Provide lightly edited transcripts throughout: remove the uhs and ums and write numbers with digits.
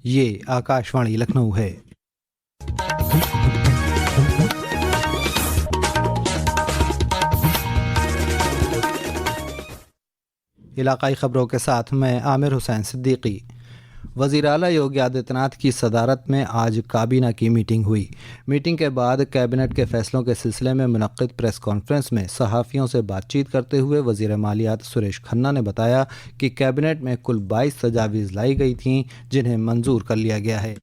ये आकाशवाणी लखनऊ है। इलाकाई ख़बरों के साथ मैं आमिर हुसैन सिद्दीकी। वज़ीर आला योगी आदित्यनाथ की सदारत में आज काबीना की मीटिंग हुई। मीटिंग के बाद कैबिनेट के फैसलों के सिलसिले में मुनक्किद प्रेस कॉन्फ्रेंस में सहाफ़ियों से बातचीत करते हुए वज़ीर मालियात सुरेश खन्ना ने बताया कि कैबिनेट में कुल 22 तजावीज़ लाई गई थीं जिन्हें मंजूर कर लिया गया है।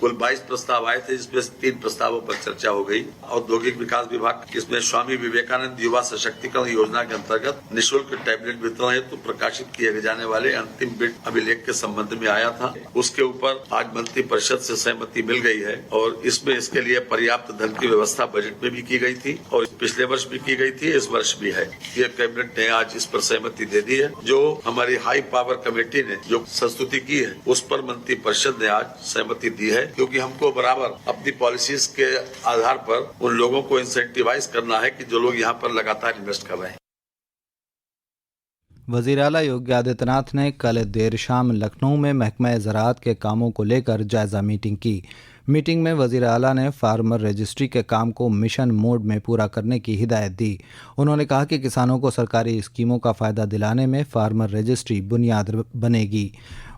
कुल 22 प्रस्ताव आए थे, जिसमें से 3 प्रस्तावों पर चर्चा हो गई। औद्योगिक विकास विभाग इसमें स्वामी विवेकानंद युवा सशक्तिकरण योजना के अंतर्गत निःशुल्क टैबलेट वितरण हेतु प्रकाशित किए जाने वाले अंतिम बिट अभिलेख के संबंध में आया था। उसके ऊपर आज मंत्री परिषद से सहमति मिल गई है और इसमें इसके लिए पर्याप्त धन की व्यवस्था बजट में भी की गई थी और पिछले वर्ष भी की गई थी, इस वर्ष भी है। ये कैबिनेट ने आज इस पर सहमति दे दी है। जो हमारी हाई पावर कमेटी ने जो संस्तुति की है उस पर मंत्री परिषद ने आज सहमति दी है, क्योंकि हमको बराबर अपनी पॉलिसीज के आधार पर उन लोगों को इंसेंटिवाइज करना है कि जो लोग यहाँ पर लगातार इन्वेस्ट कर रहे हैं। वज़ीर आला योगी आदित्यनाथ ने कल देर शाम लखनऊ में महकमा ज़राअत के कामों को लेकर जायज़ा मीटिंग की। मीटिंग में वज़ीर आला ने फार्मर रजिस्ट्री के काम को मिशन मोड में पूरा करने की हिदायत दी। उन्होंने कहा कि किसानों को सरकारी स्कीमों का फ़ायदा दिलाने में फार्मर रजिस्ट्री बुनियाद बनेगी।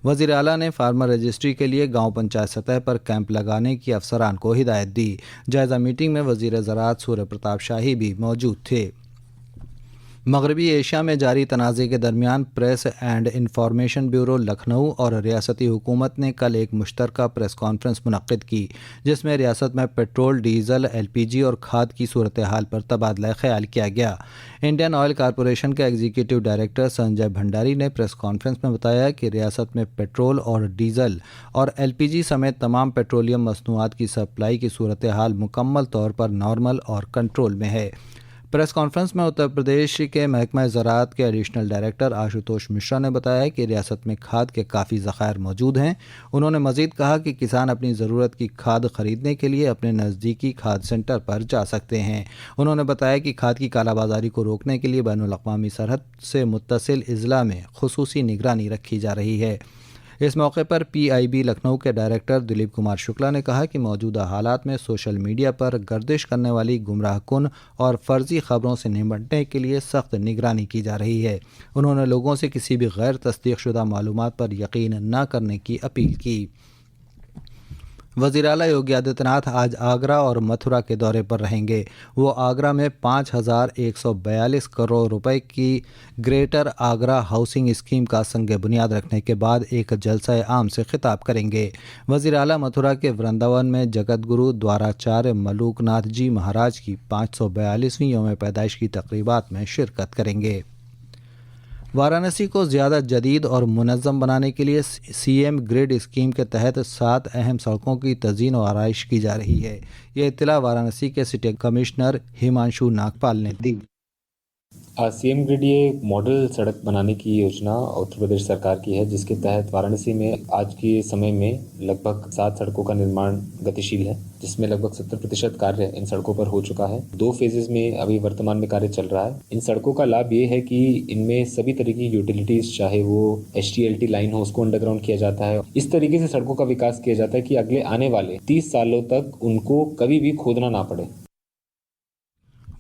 वज़ीर आला ने फार्मर रजिस्ट्री के लिए गांव पंचायत सतह पर कैंप लगाने की अफसरान को हिदायत दी। जायज़ा मीटिंग में वज़ीर ज़राअत सूर्य प्रताप शाही भी मौजूद थे। मगरबी एशिया में जारी तनाज़े के दरमियान press and information bureau Lucknow और रियासती हुकूमत ने कल एक मुश्तरका प्रेस कॉन्फ्रेंस मुनक्किद की, जिसमें रियासत में पेट्रोल, डीजल, LPG और खाद की सूरत हाल पर तबादला ख्याल किया गया। इंडियन ऑयल कॉरपोरेशन के एग्जीक्यूटिव डायरेक्टर संजय भंडारी ने प्रेस कॉन्फ्रेंस में बताया कि रियासत में पेट्रोल और डीजल और LPG समेत तमाम पेट्रोलियम मसनूआत की सप्लाई की सूरत हाल मुकम्मल तौर पर नॉर्मल और कंट्रोल में है। प्रेस कॉन्फ्रेंस में उत्तर प्रदेश के महकमा ज़राअत के एडिशनल डायरेक्टर आशुतोष मिश्रा ने बताया कि रियासत में खाद के काफ़ी ज़खायर मौजूद हैं। उन्होंने मज़ीद कहा कि किसान अपनी ज़रूरत की खाद ख़रीदने के लिए अपने नज़दीकी खाद सेंटर पर जा सकते हैं। उन्होंने बताया कि खाद की कालाबाजारी को रोकने के लिए बैनुल-अक़वामी सरहद से मुत्तसिल अज़ला में ख़ुसूसी निगरानी रखी जा रही है। इस मौके पर PIB लखनऊ के डायरेक्टर दिलीप कुमार शुक्ला ने कहा कि मौजूदा हालात में सोशल मीडिया पर गर्दिश करने वाली गुमराहकुन और फर्जी खबरों से निपटने के लिए सख्त निगरानी की जा रही है। उन्होंने लोगों से किसी भी गैर तस्दीक शुदा मालूमात पर यकीन न करने की अपील की। वज़ीर आला योगी आदित्यनाथ आज आगरा और मथुरा के दौरे पर रहेंगे। वो आगरा में 5,142 करोड़ रुपए की ग्रेटर आगरा हाउसिंग स्कीम का संग बुनियाद रखने के बाद एक जलसा आम से खिताब करेंगे। वज़ीर आला मथुरा के वृंदावन में जगत गुरु द्वाराचार्य मलूकनाथ जी महाराज की 542वीं यौम पैदाइश की तक़रीबात में शिरकत करेंगे। वाराणसी को ज़्यादा जदीद और मुनज़्ज़म बनाने के लिए CM ग्रिड स्कीम के तहत 7 अहम सड़कों की तज़ीन और आराइश की जा रही है। ये इत्तला वाराणसी के सिटी कमिश्नर हिमांशु नागपाल ने दी। CM ग्रिड ये मॉडल सड़क बनाने की योजना उत्तर प्रदेश सरकार की है, जिसके तहत वाराणसी में आज के समय में लगभग 7 सड़कों का निर्माण गतिशील है, जिसमें लगभग 70% कार्य इन सड़कों पर हो चुका है। 2 फेजेस में अभी वर्तमान में कार्य चल रहा है। इन सड़कों का लाभ ये है कि इनमें सभी तरह की यूटिलिटीज, चाहे वो HTLT लाइन हो, उसको अंडरग्राउंड किया जाता है। इस तरीके से सड़कों का विकास किया जाता है कि अगले आने वाले 30 सालों तक उनको कभी भी खोदना ना पड़े।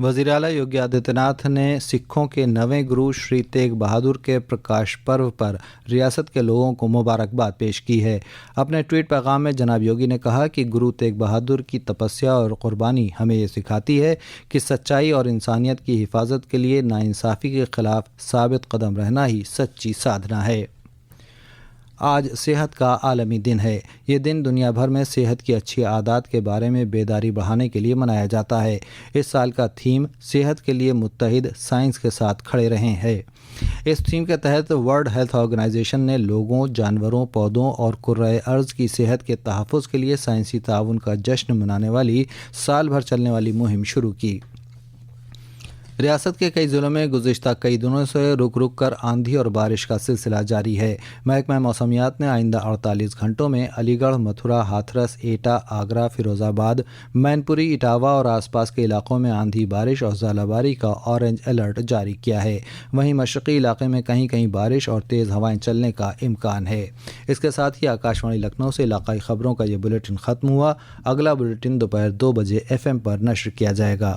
वज़ीर आला योगी आदित्यनाथ ने सिखों के नवें गुरु श्री तेग बहादुर के प्रकाश पर्व पर रियासत के लोगों को मुबारकबाद पेश की है। अपने ट्वीट पैगाम में जनाब योगी ने कहा कि गुरु तेग बहादुर की तपस्या और क़ुरबानी हमें ये सिखाती है कि सच्चाई और इंसानियत की हिफाजत के लिए नाइंसाफ़ी के ख़िलाफ़ साबित कदम रहना ही सच्ची साधना है। आज सेहत का आलमी दिन है। ये दिन दुनिया भर में सेहत की अच्छी आदत के बारे में बेदारी बढ़ाने के लिए मनाया जाता है। इस साल का थीम सेहत के लिए मुत्तहिद, साइंस के साथ खड़े रहें है। इस थीम के तहत वर्ल्ड हेल्थ ऑर्गेनाइजेशन ने लोगों, जानवरों, पौधों और कुर्राए अर्ज़ की सेहत के तहफ़्फ़ुज़ के लिए साइंसी ताउन का जश्न मनाने वाली साल भर चलने वाली मुहिम शुरू की। ریاست کے کئی ضلعوں میں گزشتہ کئی دنوں سے رک رک کر آندھی اور بارش کا سلسلہ جاری ہے۔ محکمہ موسمیات نے آئندہ 48 گھنٹوں میں علی گڑھ، متھرا، ہاتھرس، ایٹا، آگرہ، فیروز آباد، مین پوری، اٹاوہ اور آس پاس کے علاقوں میں آندھی، بارش اور ژالہ باری کا اورنج الرٹ جاری کیا ہے۔ وہیں مشرقی علاقے میں کہیں کہیں بارش اور تیز ہوائیں چلنے کا امکان ہے۔ اس کے ساتھ ہی آکاشوانی لکھنؤ سے علاقائی خبروں کا یہ بلیٹن ختم ہوا۔ اگلا بلیٹن دوپہر 2 بجے FM پر نشر کیا جائے گا۔